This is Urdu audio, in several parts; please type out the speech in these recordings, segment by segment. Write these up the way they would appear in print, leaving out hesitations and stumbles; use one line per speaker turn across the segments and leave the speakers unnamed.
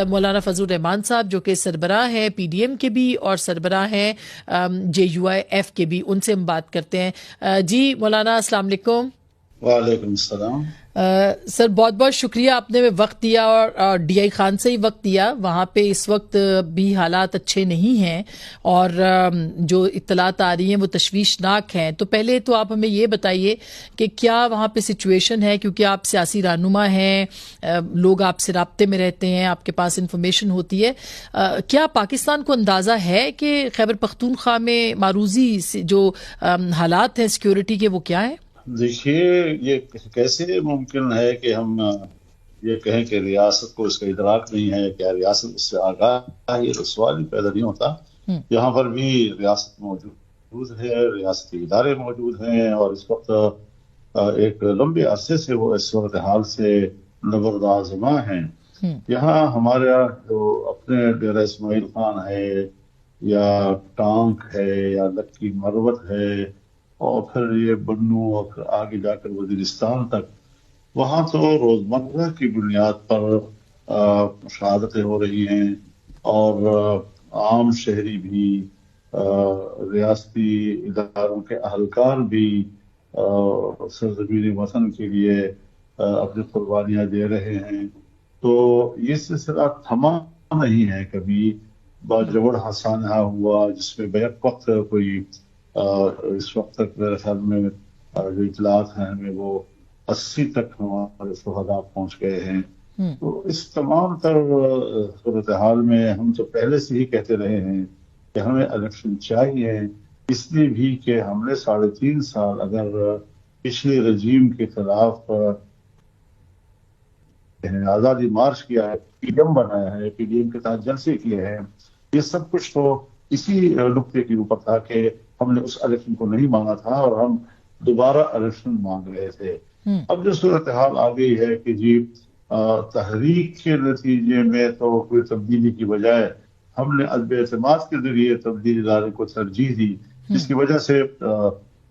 مولانا فضل الرحمان صاحب جو کہ سربراہ ہیں پی ڈی ایم کے بھی اور سربراہ ہیں JUIF کے بھی، ان سے ہم بات کرتے ہیں۔ جی مولانا السلام علیکم۔
وعلیکم السلام۔
سر بہت بہت شکریہ، آپ نے وقت دیا اور DI خان سے ہی وقت دیا۔ وہاں پہ اس وقت بھی حالات اچھے نہیں ہیں اور جو اطلاعات آ رہی ہیں وہ تشویشناک ہیں۔ تو پہلے تو آپ ہمیں یہ بتائیے کہ کیا وہاں پہ سچویشن ہے، کیونکہ آپ سیاسی رہنما ہیں، لوگ آپ سے رابطے میں رہتے ہیں، آپ کے پاس انفارمیشن ہوتی ہے، کیا پاکستان کو اندازہ ہے کہ خیبر پختونخوا میں معروضی جو حالات ہیں سیکیورٹی کے وہ کیا ہیں؟
دیکھیے، یہ کیسے ممکن ہے کہ ہم یہ کہیں کہ ریاست کو اس کا ادراک نہیں ہے، کیا ریاست اس سے آگاہ ہے؟ یہ تو سوال ہی پیدا نہیں ہوتا۔ یہاں پر بھی ریاست موجود ہے، ریاستی ادارے موجود ہیں، اور اس وقت ایک لمبے عرصے سے وہ اس صورتحال سے نبردآزما ہیں۔ یہاں ہمارا جو اپنے ڈیرہ اسماعیل خان ہے یا ٹانک ہے یا لکی مروت ہے اور پھر یہ بنو اور پھر آگے جا کر وزیرستان تک، وہاں تو روزمرہ کی بنیاد پر مشاہدتیں ہو رہی ہیں، اور عام شہری بھی، ریاستی اداروں کے اہلکار بھی سرزمین وطن کے لیے اپنی قربانیاں دے رہے ہیں۔ تو یہ سلسلہ تھما نہیں ہے۔ کبھی باجوڑ سانحہ ہوا جس میں بیک وقت کوئی اس وقت تک میرے خیال میں جو اطلاعات ہیں ہمیں وہ 80 تک ہمارے شہداء پہنچ گئے ہیں۔ تو اس تمام تر صورتحال میں ہم تو پہلے سے ہی کہتے رہے ہیں کہ ہمیں الیکشن چاہیے، اس لیے بھی کہ ہم نے 3.5 سال اگر پچھلے رجیم کے خلاف آزادی مارچ کیا ہے، PDM بنایا ہے، PDM کے تحت جلسے کیے ہیں، یہ سب کچھ تو اسی نقطے کے اوپر تھا کہ ہم نے اس الیکشن کو نہیں مانگا تھا اور ہم دوبارہ الیکشن مانگ رہے تھے۔ اب جو صورتحال آ گئی ہے کہ جی تحریک کے نتیجے میں تو کوئی تبدیلی کی بجائے ہم نے عدم اعتماد کے ذریعے تبدیلی لانے کو ترجیح دی، جس کی وجہ سے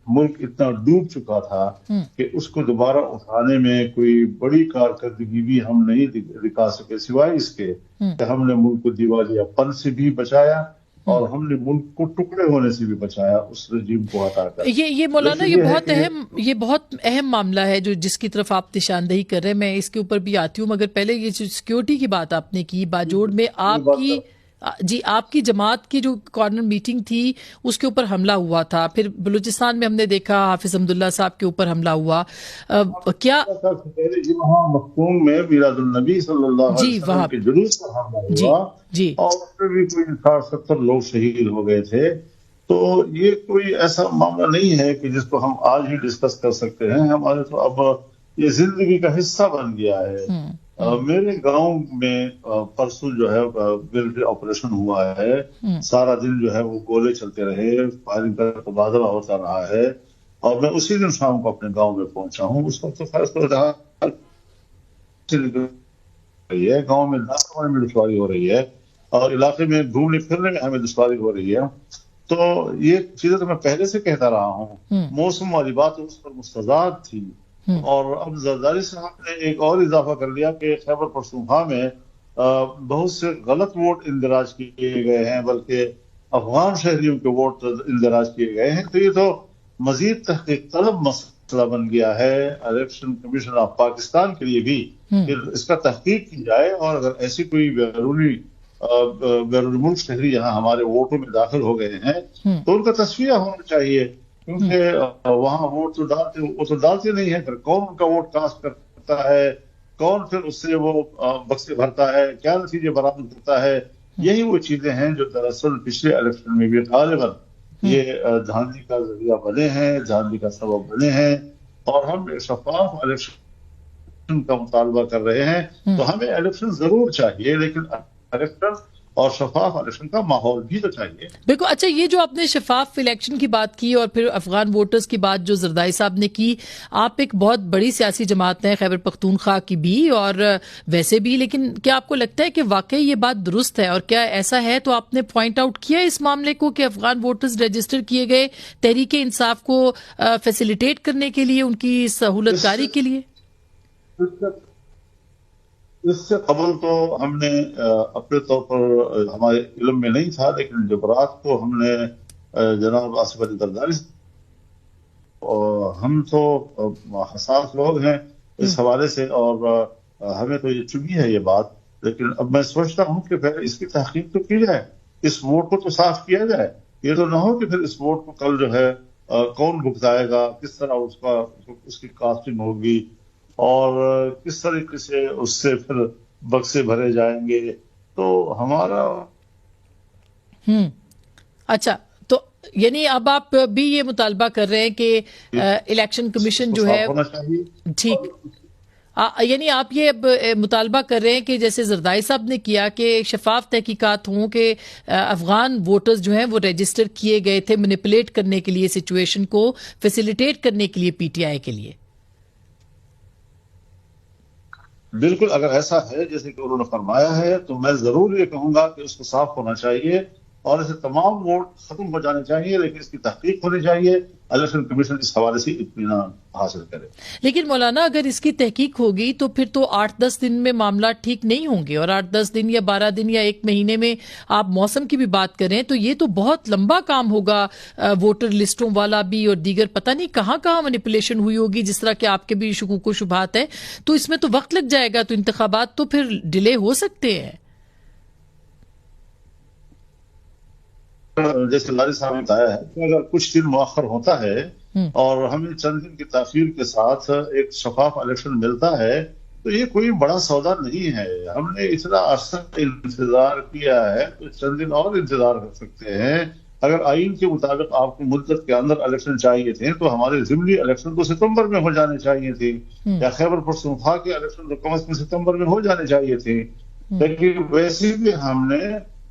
ملک اتنا ڈوب چکا تھا کہ اس کو دوبارہ اٹھانے میں کوئی بڑی کارکردگی بھی ہم نہیں دکھا سکے، سوائے اس کے کہ ہم نے ملک کو دیوالیہ پن سے بھی بچایا اور ہم نے ملک کو ٹکڑے ہونے سے بھی بچایا اس رجیم کو ہٹا کر۔
یہ مولانا یہ بہت اہم معاملہ ہے جو جس کی طرف آپ نشاندہی کر رہے ہیں، میں اس کے اوپر بھی آتی ہوں، مگر پہلے یہ جو سیکیورٹی کی بات آپ نے کی، باجوڑ میں آپ کی جماعت کی جو کارنر میٹنگ تھی اس کے اوپر حملہ ہوا تھا، پھر بلوچستان میں ہم نے دیکھا حافظ حمداللہ صاحب کے اوپر حملہ ہوا، کیا
وہاں مختوم میں میلاد النبی صلی اللہ علیہ وسلم کے جلوس پر حملہ ہوا اور اس میں بھی کوئی 60-70 لوگ شہید ہو گئے تھے۔ تو یہ کوئی ایسا معاملہ نہیں ہے کہ جس کو ہم آج ہی ڈسکس کر سکتے ہیں، ہمارے تو اب یہ زندگی کا حصہ بن گیا ہے۔ میرے گاؤں میں پرسوں جو ہے ملٹری آپریشن ہوا ہے، سارا دن جو ہے وہ گولے چلتے رہے، فائرنگ کا تبادلہ ہوتا رہا ہے، اور میں اسی دن شام کو اپنے گاؤں میں پہنچا ہوں۔ اس وقت تو خاص رہی ہے، گاؤں میں ناکامی میں دشواری ہو رہی ہے اور علاقے میں گھومنے پھرنے میں ہمیں دشواری ہو رہی ہے۔ تو یہ چیزیں تو میں پہلے سے کہتا رہا ہوں، موسم والی بات اس پر مستضاد تھی، اور اب زرداری صاحب نے ایک اور اضافہ کر لیا کہ خیبر پختونخوا میں بہت سے غلط ووٹ اندراج کیے گئے ہیں، بلکہ افغان شہریوں کے ووٹ اندراج کیے گئے ہیں۔ تو یہ تو مزید تحقیق طلب مسئلہ بن گیا ہے الیکشن کمیشن آف پاکستان کے لیے بھی کہ اس کا تحقیق کی جائے، اور اگر ایسی کوئی بیرون ملک شہری یہاں ہمارے ووٹوں میں داخل ہو گئے ہیں تو ان کا تصفیہ ہونا چاہیے، کیونکہ وہاں ووٹ تو ڈالتے نہیں ہیں، پھر کون ان کا ووٹ کاسٹ کرتا ہے، کون پھر اس سے وہ بکسے بھرتا ہے، کیا نتیجے برآمد کرتا ہے۔ یہی وہ چیزیں ہیں جو دراصل پچھلے الیکشن میں بھی غالباً یہ دھاندلی کا ذریعہ بنے ہیں، دھاندلی کا سبب بنے ہیں، اور ہم شفاف الیکشن کا مطالبہ کر رہے ہیں۔ تو ہمیں الیکشن ضرور چاہیے، لیکن الیکشن اور شفاف الیکشن کا ماحول بھی تو چاہیے۔
بالکل۔ اچھا، یہ جو آپ نے شفاف الیکشن کی بات کی اور پھر افغان ووٹرز کی بات جو زردائی صاحب نے کی، آپ ایک بہت بڑی سیاسی جماعت ہیں خیبر پختونخوا کی بھی اور ویسے بھی، لیکن کیا آپ کو لگتا ہے کہ واقعی یہ بات درست ہے، اور کیا ایسا ہے تو آپ نے پوائنٹ آؤٹ کیا اس معاملے کو کہ افغان ووٹرز رجسٹر کیے گئے تحریک انصاف کو فیسیلیٹیٹ کرنے کے لیے، ان کی سہولت کاری کے لیے؟
اس سے قبل تو ہم نے اپنے طور پر ہمارے علم میں نہیں تھا، لیکن جب رات کو ہم نے جناب آصف علی زرداری، اور ہم تو حساس لوگ ہیں اس حوالے سے، اور ہمیں تو یہ چبھی ہے یہ بات، لیکن اب میں سوچتا ہوں کہ پہلے اس کی تحقیق تو کی جائے، اس ووٹ کو تو صاف کیا جائے، یہ تو نہ ہو کہ پھر اس ووٹ کو کل جو ہے کون بھگتائے گا، کس طرح اس کی کاسٹنگ ہوگی، اور کس طریقے سے اس سے پھر بکسے بھرے جائیں گے، تو ہمارا
اچھا، تو یعنی اب آپ بھی یہ مطالبہ کر رہے ہیں کہ الیکشن کمیشن جو ہے
صاف ہونا چاہیے۔
ٹھیک، یعنی آپ یہ اب مطالبہ کر رہے ہیں کہ جیسے زردائی صاحب نے کیا کہ شفاف تحقیقات ہوں، کہ افغان ووٹرز جو ہیں وہ رجسٹر کیے گئے تھے مینیپولیٹ کرنے کے لیے، سچویشن کو فیسیلیٹیٹ کرنے کے لیے پی ٹی آئی کے لیے۔
بالکل، اگر ایسا ہے جیسے کہ انہوں نے فرمایا ہے تو میں ضرور یہ کہوں گا کہ اس کو صاف ہونا چاہیے اور اسے تمام ووٹ ختم ہو جانے چاہیے، لیکن اس کی تحقیق ہونی چاہیے، الیکشن کمیشن اس حوالے سے اطمینان حاصل کرے۔
لیکن مولانا اگر اس کی تحقیق ہوگی تو پھر تو 8-10 دن میں معاملات ٹھیک نہیں ہوں گے، اور 8-10 دن یا 12 دن یا 1 مہینے میں آپ موسم کی بھی بات کریں تو یہ تو بہت لمبا کام ہوگا، ووٹر لسٹوں والا بھی اور دیگر پتہ نہیں کہاں کہاں مینیپولیشن ہوئی ہوگی، جس طرح کہ آپ کے بھی شکوک و شبہات ہیں، تو اس میں تو وقت لگ جائے گا، تو انتخابات تو پھر ڈیلے ہو سکتے ہیں۔
جیسے لاری صاحب نے بتایا ہے کہ اگر کچھ دن مؤخر ہوتا ہے اور ہمیں چند دن کی تاخیر کے ساتھ ایک شفاف الیکشن ملتا ہے تو یہ کوئی بڑا سودا نہیں ہے۔ ہم نے اتنا عرصہ انتظار کیا ہے تو چند دن اور انتظار کر سکتے ہیں۔ اگر آئین کے مطابق آپ کو مدت کے اندر الیکشن چاہیے تھے تو ہمارے ضمنی الیکشن تو ستمبر میں ہو جانے چاہیے تھے، یا خیبر پختونخوا کے الیکشن تو کم از کم ستمبر میں ہو جانے چاہیے تھے، لیکن ویسے بھی ہم نے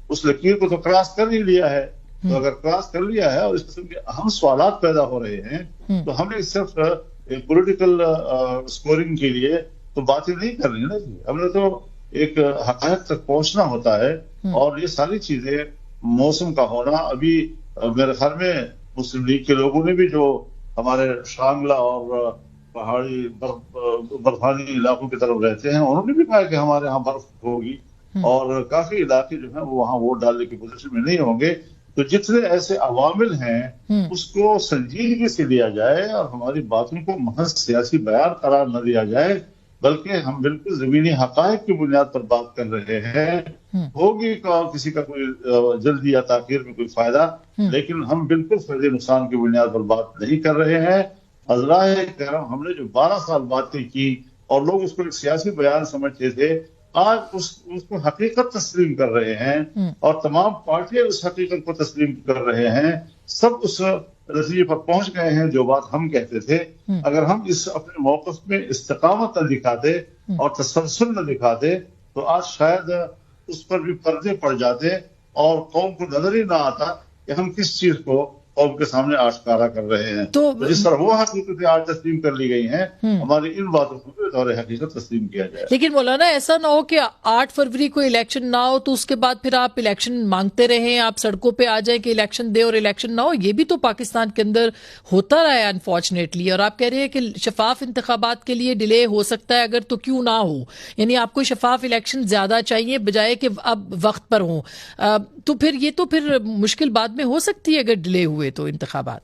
اس لکیر کو تو کراس کر ہی لیا ہے۔ تو اگر کراس کر لیا ہے اور اس قسم کے اہم سوالات پیدا ہو رہے ہیں تو ہم نے صرف پولیٹیکل اسکورنگ کے لیے تو باتیں نہیں کر رہی نا جی، ہم نے تو ایک حقائق تک پہنچنا ہوتا ہے، اور یہ ساری چیزیں موسم کا ہونا، ابھی میرے خیال میں مسلم لیگ کے لوگوں نے بھی جو ہمارے شانگلہ اور پہاڑی برفانی علاقوں کی طرف رہتے ہیں انہوں نے بھی کہا کہ ہمارے یہاں برف ہوگی، اور کافی علاقے جو ہیں وہ وہاں ووٹ ڈالنے کی پوزیشن میں نہیں ہوں گے۔ تو جتنے ایسے عوامل ہیں اس کو سنجیدگی سے لیا جائے اور ہماری باتوں کو محض سیاسی بیان قرار نہ دیا جائے، بلکہ ہم بالکل زمینی حقائق کی بنیاد پر بات کر رہے ہیں۔ ہوگی کسی کا کوئی جلدی یا تاخیر میں کوئی فائدہ، لیکن ہم بالکل فائدے نقصان کی بنیاد پر بات نہیں کر رہے ہیں۔ حضرائے کرام، ہم نے جو 12 سال باتیں کی اور لوگ اس کو ایک سیاسی بیان سمجھتے تھے، آج اس کو حقیقت تسلیم کر رہے ہیں، اور تمام پارٹیاں اس حقیقت کو تسلیم کر رہے ہیں، سب اس نتیجے پر پہنچ گئے ہیں جو بات ہم کہتے تھے۔ اگر ہم اس اپنے موقف میں استقامت نہ دکھاتے اور تسلسل نہ دکھاتے تو آج شاید اس پر بھی پردے پڑ جاتے اور قوم کو نظر ہی نہ آتا کہ ہم کس چیز کو قوم کے سامنے آشکارا کر رہے ہیں۔ تو جس طرح وہ حقیقتیں آج تسلیم کر لی گئی ہیں، ہماری ان باتوں کو بطور حقیقت تسلیم کیا جائے۔
لیکن مولانا ایسا نہ ہو کہ 8 فروری کو الیکشن نہ ہو تو اس کے بعد پھر آپ الیکشن مانگتے رہیں، آپ سڑکوں پہ آ جائیں کہ الیکشن دے اور الیکشن نہ ہو۔ یہ بھی تو پاکستان کے اندر ہوتا رہا ہے انفارچونیٹلی، اور آپ کہہ رہے ہیں کہ شفاف انتخابات کے لیے ڈیلے ہو سکتا ہے، اگر تو کیوں نہ ہو، یعنی آپ کو شفاف الیکشن زیادہ چاہیے بجائے کہ اب وقت پر ہوں، تو پھر یہ تو پھر مشکل بعد میں ہو سکتی ہے اگر ڈیلے ہوئے تو انتخابات۔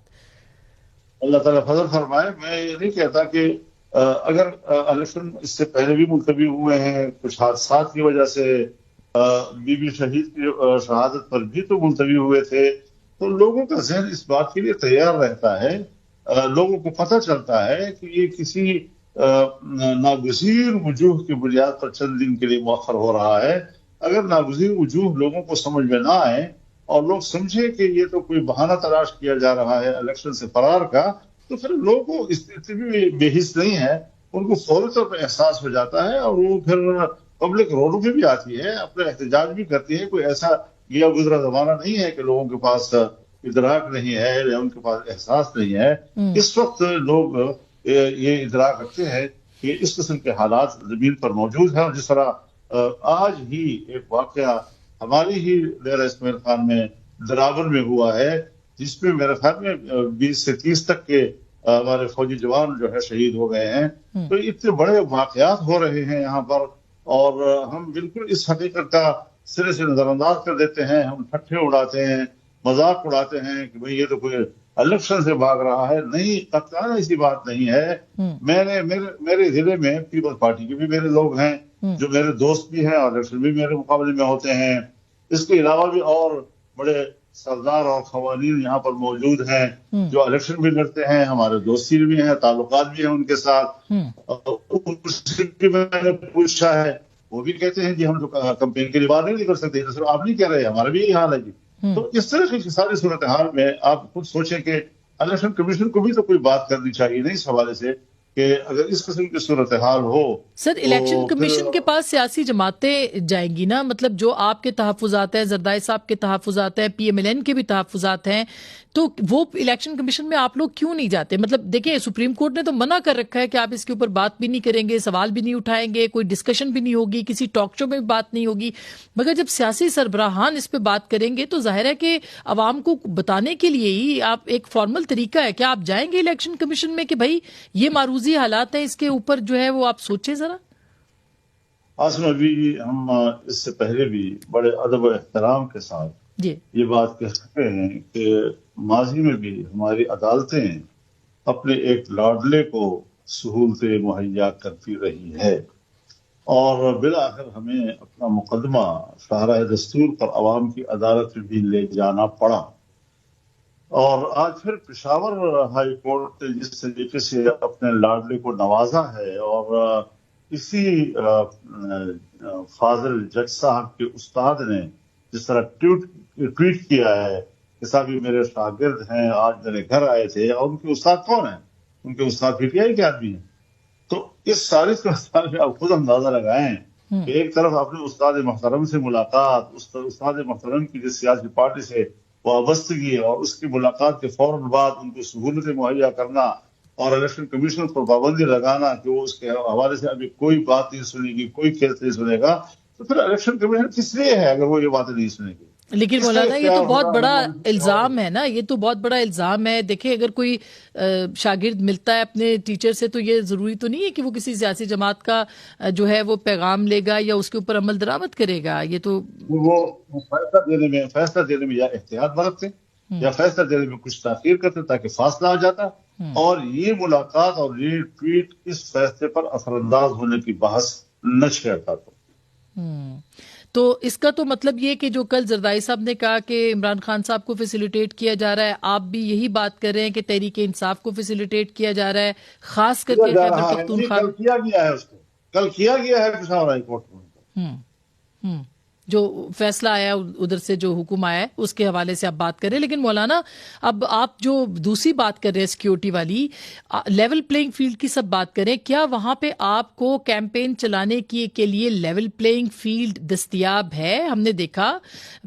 اللہ تعالیٰ فضل فرمائے۔ میں یہ نہیں کہتا کہ اگر الیکشن اس سے پہلے بھی ملتوی ہوئے ہیں، کچھ حادثات کی وجہ سے بی بی شہید کی شہادت پر بھی تو ملتوی ہوئے تھے، تو لوگوں کا ذہن اس بات کے لیے تیار رہتا ہے، لوگوں کو پتہ چلتا ہے کہ یہ کسی ناگزیر وجوہ کی بنیاد پر چند دن کے لیے مؤخر ہو رہا ہے۔ اگر ناگزیر وجوہ لوگوں کو سمجھ میں نہ آئے اور لوگ سمجھے کہ یہ تو کوئی بہانہ تلاش کیا جا رہا ہے الیکشن سے فرار کا، تو پھر لوگوں کو اس بھی بے حس نہیں ہے، ان کو فوری طور پر احساس ہو جاتا ہے، اور وہ پھر پبلک روڈوں پہ بھی آتی ہے، اپنا احتجاج بھی کرتی ہے۔ کوئی ایسا گیا گزرا زمانہ نہیں ہے کہ لوگوں کے پاس ادراک نہیں ہے یا ان کے پاس احساس نہیں ہے۔ اس وقت لوگ یہ ادراک رکھتے ہیں کہ اس قسم کے حالات زمین پر موجود ہیں، اور جس طرح آج ہی ایک واقعہ ہماری ہی ڈیرہ اسماعیل خان میں دراول میں ہوا ہے، جس میں میرے خیال میں 20 سے 30 تک کے ہمارے فوجی جوان جو ہے شہید ہو گئے ہیں۔ تو اتنے بڑے واقعات ہو رہے ہیں یہاں پر، اور ہم بالکل اس حقیقت کا سرے سے نظر انداز کر دیتے ہیں. ہم ٹھٹھے اڑاتے ہیں, مذاق اڑاتے ہیں کہ بھئی یہ تو کوئی الیکشن سے بھاگ رہا ہے. نہیں, قطعاً ایسی بات نہیں ہے. میرے ضلع میں پیپلز پارٹی کے بھی میرے لوگ ہیں جو میرے دوست بھی ہیں اور الیکشن بھی میرے مقابلے میں ہوتے ہیں. اس کے علاوہ بھی اور بڑے سردار اور خواتین یہاں پر موجود ہیں جو الیکشن بھی لڑتے ہیں, ہمارے دوستی بھی ہیں, تعلقات بھی ہیں ان کے ساتھ. اس سے بھی میں نے پوچھا ہے, وہ بھی کہتے ہیں جی ہم تو کمپین کے لیے بات نہیں کر سکتے. صرف آپ نہیں کہہ رہے, ہمارا بھی یہی حال ہے جی. تو اس طرح کی ساری صورتحال میں آپ خود سوچیں کہ الیکشن کمیشن کو بھی تو کوئی بات کرنی چاہیے نہیں اس حوالے سے کہ اگر اس قسم کی صورتحال ہو.
سر, الیکشن کمیشن کے پاس سیاسی جماعتیں جائیں گی نا, مطلب جو آپ کے تحفظات ہیں, زرداری صاحب کے تحفظات ہیں, پی ایم ایل این کے بھی تحفظات ہیں, تو وہ الیکشن کمیشن میں آپ لوگ کیوں نہیں جاتے؟ مطلب دیکھیں, سپریم کورٹ نے تو منع کر رکھا ہے کہ آپ اس کے اوپر بات بھی نہیں کریں گے, سوال بھی نہیں اٹھائیں گے, کوئی ڈسکشن بھی نہیں ہوگی, کسی ٹاک شو میں بھی بات نہیں ہوگی. مگر جب سیاسی سربراہان اس پہ بات کریں گے تو ظاہر ہے کہ عوام کو بتانے کے لیے ہی آپ ایک فارمل طریقہ ہے کہ آپ جائیں گے الیکشن کمیشن میں کہ بھائی یہ معروضی حالات ہیں, اس کے اوپر جو ہے وہ آپ سوچیں ذرا.
آسما بھی ہم اس سے پہلے بھی بڑے ادب و احترام کے ساتھ یہ بات کہہ سکتے ہیں کہ ماضی میں بھی ہماری عدالتیں اپنے ایک لاڈلے کو سہولتیں مہیا کرتی رہی ہے, اور بالآخر ہمیں اپنا مقدمہ شاہراہ دستور پر عوام کی عدالت میں بھی لے جانا پڑا. اور آج پھر پشاور ہائی کورٹ نے جس طریقے سے اپنے لاڈلے کو نوازا ہے, اور اسی فاضل جج صاحب کے استاد نے جس طرح ٹویٹ کیا ہے کہ صاحب یہ میرے شاگرد ہیں, آج میرے گھر آئے تھے, اور ان کے استاد کون ہیں؟ ان کے استاد پی ٹی آئی کے آدمی ہیں. تو اس ساری صورتحال میں آپ خود اندازہ لگائیں کہ ایک طرف اپنے استاد محترم سے ملاقات, استاد محترم کی جس سیاسی پارٹی سے وابستگی اور اس کی ملاقات کے فوراً بعد ان کو سہولتیں مہیا کرنا اور الیکشن کمیشن پر پابندی لگانا کہ وہ اس کے حوالے سے ابھی کوئی بات نہیں سنے گی, کوئی کیس نہیں سنے گا, تو پھر الیکشن کمیشن کس لیے ہے اگر وہ یہ باتیں نہیں سنے گی؟
لیکن مولانا یہ تو بہت بڑا الزام ہے نا, یہ تو بہت بڑا الزام ہے. دیکھیں, اگر کوئی شاگرد ملتا ہے اپنے ٹیچر سے تو یہ ضروری تو نہیں ہے کہ وہ کسی سیاسی جماعت کا جو ہے وہ پیغام لے گا یا اس کے اوپر عمل درآمد کرے گا. یہ تو وہ
فیصلہ دینے میں یا احتیاط برتتے یا فیصلہ دینے میں کچھ تاخیر کرتے تاکہ فاصلہ آ جاتا, اور یہ ملاقات اور یہ ٹویٹ اس فیصلے پر اثر انداز ہونے کی بحث نہ چھیڑتا.
تو اس کا تو مطلب یہ کہ جو کل زرداری صاحب نے کہا کہ عمران خان صاحب کو فیسیلیٹیٹ کیا جا رہا ہے, آپ بھی یہی بات کر رہے ہیں کہ تحریک انصاف کو فیسیلیٹیٹ کیا جا رہا ہے, خاص کر کے خیبر پختونخوا
کل کیا گیا ہے, اس کو کل کیا گیا ہے پشاور ہائی کورٹ میں.
جو فیصلہ آیا ادھر سے, جو حکم آیا ہے اس کے حوالے سے آپ بات کر رہے ہیں. لیکن مولانا, اب آپ جو دوسری بات کر رہے ہیں سیکیورٹی والی, لیول پلینگ فیلڈ کی سب بات کریں, کیا وہاں پہ آپ کو کیمپین چلانے کے لیے لیول پلینگ فیلڈ دستیاب ہے؟ ہم نے دیکھا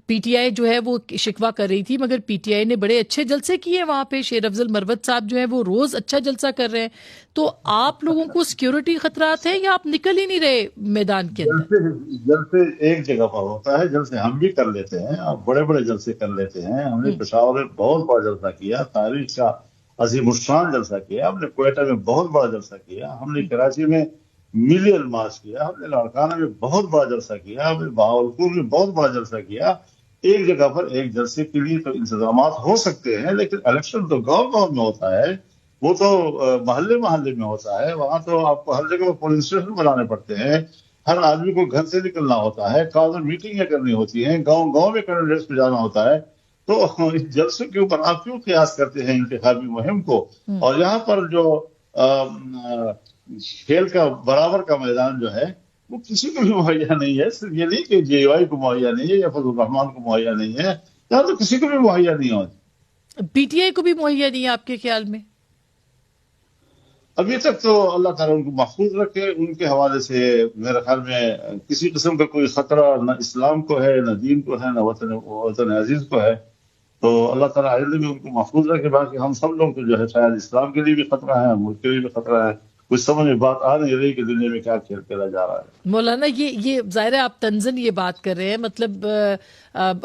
پی ٹی آئی جو ہے وہ شکوہ کر رہی تھی, مگر پی ٹی آئی نے بڑے اچھے جلسے کیے وہاں پہ. شیر افضل مروت صاحب جو ہے وہ روز اچھا جلسہ کر رہے ہیں. تو آپ لوگوں کو سیکیورٹی خطرات ہیں یا آپ نکل ہی نہیں رہے میدان کے اندر؟
جلسے ایک جگہ پر ہوتا ہے, جلسے ہم بھی کر لیتے ہیں, بڑے بڑے جلسے کر لیتے ہیں. ہم نے پشاور میں بہت بڑا جلسہ کیا, تاریخ کا عظیم الشان جلسہ کیا, ہم نے کوئٹہ میں بہت بڑا جلسہ کیا, ہم نے کراچی میں ملین مارچ کیا, ہم نے لاڑکانہ میں بہت بڑا جلسہ کیا, ہم نے بہاولپور میں بہت بڑا جلسہ کیا. ایک جگہ پر ایک جلسے کے لیے تو انتظامات ہو سکتے ہیں, لیکن الیکشن تو گاؤں میں ہوتا ہے, وہ تو محلے میں ہوتا ہے. وہاں تو آپ کو ہر جگہ پولنگ اسٹیشن بنانے پڑتے ہیں, ہر آدمی کو گھر سے نکلنا ہوتا ہے, کارنر میٹنگیں کرنی ہوتی ہیں, گاؤں میں کینڈیڈیٹس پہ جانا ہوتا ہے. تو اس جلسوں کے اوپر آپ کیوں قیاس کرتے ہیں انتخابی مہم کو؟ اور یہاں پر جو کھیل کا برابر کا میدان جو ہے وہ کسی کو بھی مہیا نہیں ہے. صرف یہ نہیں کہ جے یو آئی کو مہیا نہیں ہے یا فضل الرحمان کو مہیا نہیں ہے, یہاں تو کسی کو بھی مہیا نہیں ہوتی.
پی ٹی آئی کو بھی مہیا نہیں ہے آپ کے خیال میں؟
ابھی تک تو اللہ تعالیٰ ان کو محفوظ رکھے. ان کے حوالے سے میرے خیال میں کسی قسم کا کوئی خطرہ نہ اسلام کو ہے, نہ دین کو ہے, نہ وطن عزیز کو ہے. تو اللہ تعالیٰ آئندہ بھی ان کو محفوظ رکھے. باقی ہم سب لوگ تو جو ہے شاید اسلام کے لیے بھی خطرہ ہے, ملک کے لیے بھی خطرہ ہے. کچھ سمجھ میں بات آ نہیں رہی کہ دنیا میں کیا کھیل کھیلا جا رہا ہے.
مولانا یہ ظاہر ہے آپ تنزن یہ بات کر رہے ہیں, مطلب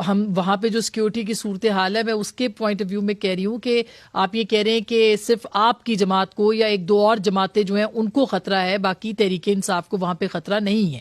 ہم وہاں پہ جو سیکیورٹی کی صورتحال ہے میں اس کے پوائنٹ آف ویو میں کہہ رہی ہوں کہ آپ یہ کہہ رہے ہیں کہ صرف آپ کی جماعت کو یا ایک دو اور جماعتیں جو ہیں ان کو خطرہ ہے, باقی تحریک انصاف کو وہاں پہ خطرہ نہیں ہے.